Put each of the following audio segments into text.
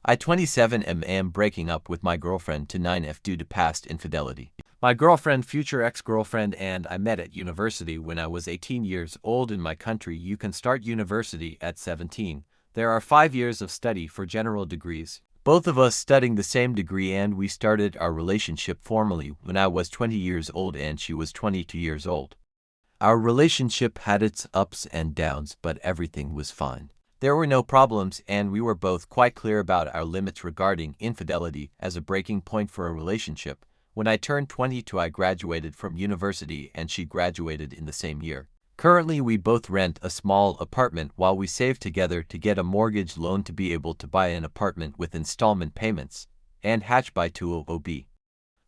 I 27 am breaking up with my girlfriend to 9F due to past infidelity. My girlfriend, future ex-girlfriend, and I met at university when I was 18 years old. In my country, you can start university at 17. There are 5 years of study for general degrees. Both of us studying the same degree, and we started our relationship formally when I was 20 years old and she was 22 years old. Our relationship had its ups and downs, but everything was fine. There were no problems, and we were both quite clear about our limits regarding infidelity as a breaking point for a relationship. When I turned 22, I graduated from university and she graduated in the same year. Currently, we both rent a small apartment while we save together to get a mortgage loan to be able to buy an apartment with installment payments, and hatch by 20OB.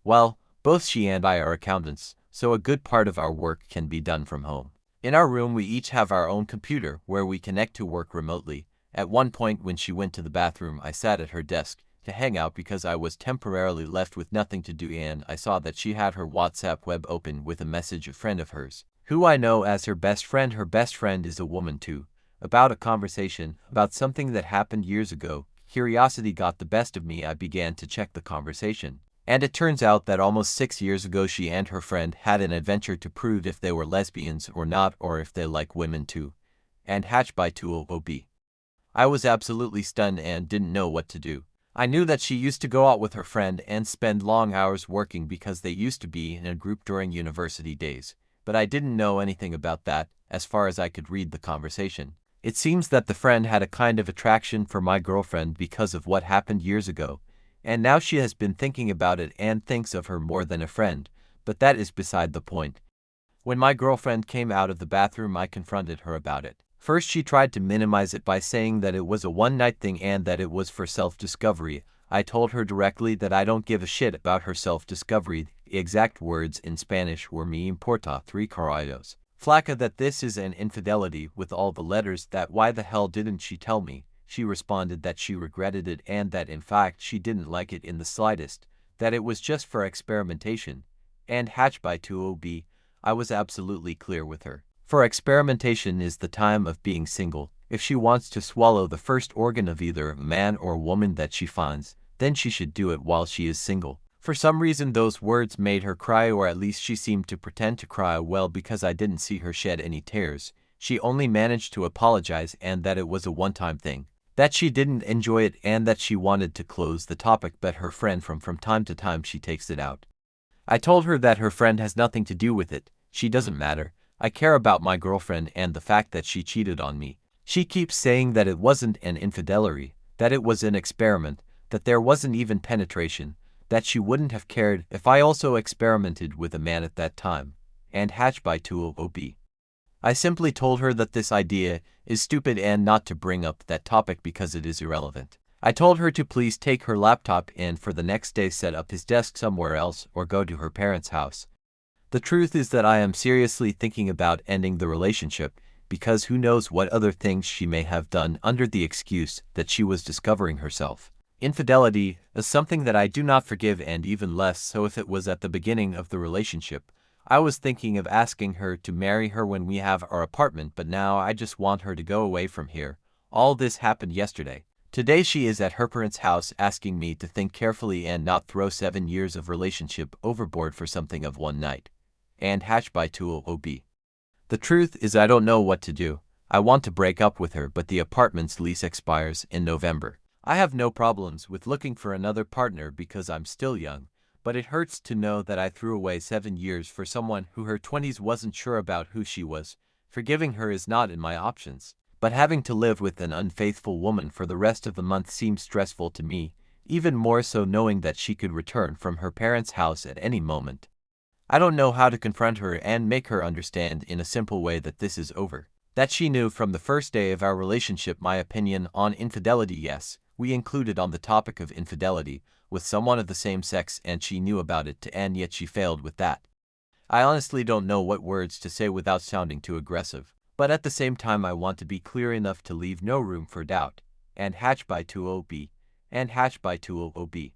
Well, both she and I are accountants, so a good part of our work can be done from home. In our room, we each have our own computer where we connect to work remotely. At one point, when she went to the bathroom, I sat at her desk to hang out because I was temporarily left with nothing to do, and I saw that she had her WhatsApp web open with a message a friend of hers, who I know as her best friend. Her best friend is a woman too, about a conversation about something that happened years ago. Curiosity got the best of me. I began to check the conversation, and it turns out that almost 6 years ago she and her friend had an adventure to prove if they were lesbians or not, or if they like women too, and hatched by 20OB. I was absolutely stunned and didn't know what to do. I knew that she used to go out with her friend and spend long hours working because they used to be in a group during university days, but I didn't know anything about that as far as I could read the conversation. It seems that the friend had a kind of attraction for my girlfriend because of what happened years ago, and now she has been thinking about it and thinks of her more than a friend, but that is beside the point. When my girlfriend came out of the bathroom, I confronted her about it. First, she tried to minimize it by saying that it was a one-night thing and that it was for self-discovery. I told her directly that I don't give a shit about her self-discovery. The exact words in Spanish were "me importa 3 carajos. Flaca, that this is an infidelity with all the letters. That why the hell didn't she tell me?" She responded that she regretted it and that in fact she didn't like it in the slightest, that it was just for experimentation. And hatched by 20OB, I was absolutely clear with her. For experimentation is the time of being single. If she wants to swallow the first organ of either a man or woman that she finds, then she should do it while she is single. For some reason those words made her cry, or at least she seemed to pretend to cry. Well, because I didn't see her shed any tears, she only managed to apologize and that it was a one-time thing, that she didn't enjoy it and that she wanted to close the topic, but her friend from time to time she takes it out. I told her that her friend has nothing to do with it. She doesn't matter. I care about my girlfriend and the fact that she cheated on me. She keeps saying that it wasn't an infidelity, that it was an experiment, that there wasn't even penetration, that she wouldn't have cared if I also experimented with a man at that time, and hatched by 20OB. I simply told her that this idea is stupid and not to bring up that topic because it is irrelevant. I told her to please take her laptop and for the next day set up his desk somewhere else or go to her parents' house. The truth is that I am seriously thinking about ending the relationship, because who knows what other things she may have done under the excuse that she was discovering herself. Infidelity is something that I do not forgive, and even less so if it was at the beginning of the relationship. I was thinking of asking her to marry her when we have our apartment, but now I just want her to go away from here. All this happened yesterday. Today she is at her parents' house asking me to think carefully and not throw 7 years of relationship overboard for something of one night. And hatched by 20OB. The truth is I don't know what to do. I want to break up with her, but the apartment's lease expires in November. I have no problems with looking for another partner because I'm still young, but it hurts to know that I threw away 7 years for someone who her 20s wasn't sure about who she was. Forgiving her is not in my options, but having to live with an unfaithful woman for the rest of the month seems stressful to me, even more so knowing that she could return from her parents' house at any moment. I don't know how to confront her and make her understand in a simple way that this is over. That she knew from the first day of our relationship my opinion on infidelity. Yes, we included on the topic of infidelity with someone of the same sex, and she knew about it and yet she failed with that. I honestly don't know what words to say without sounding too aggressive, but at the same time I want to be clear enough to leave no room for doubt. And hatched by 20OB. And hatched by 20OB.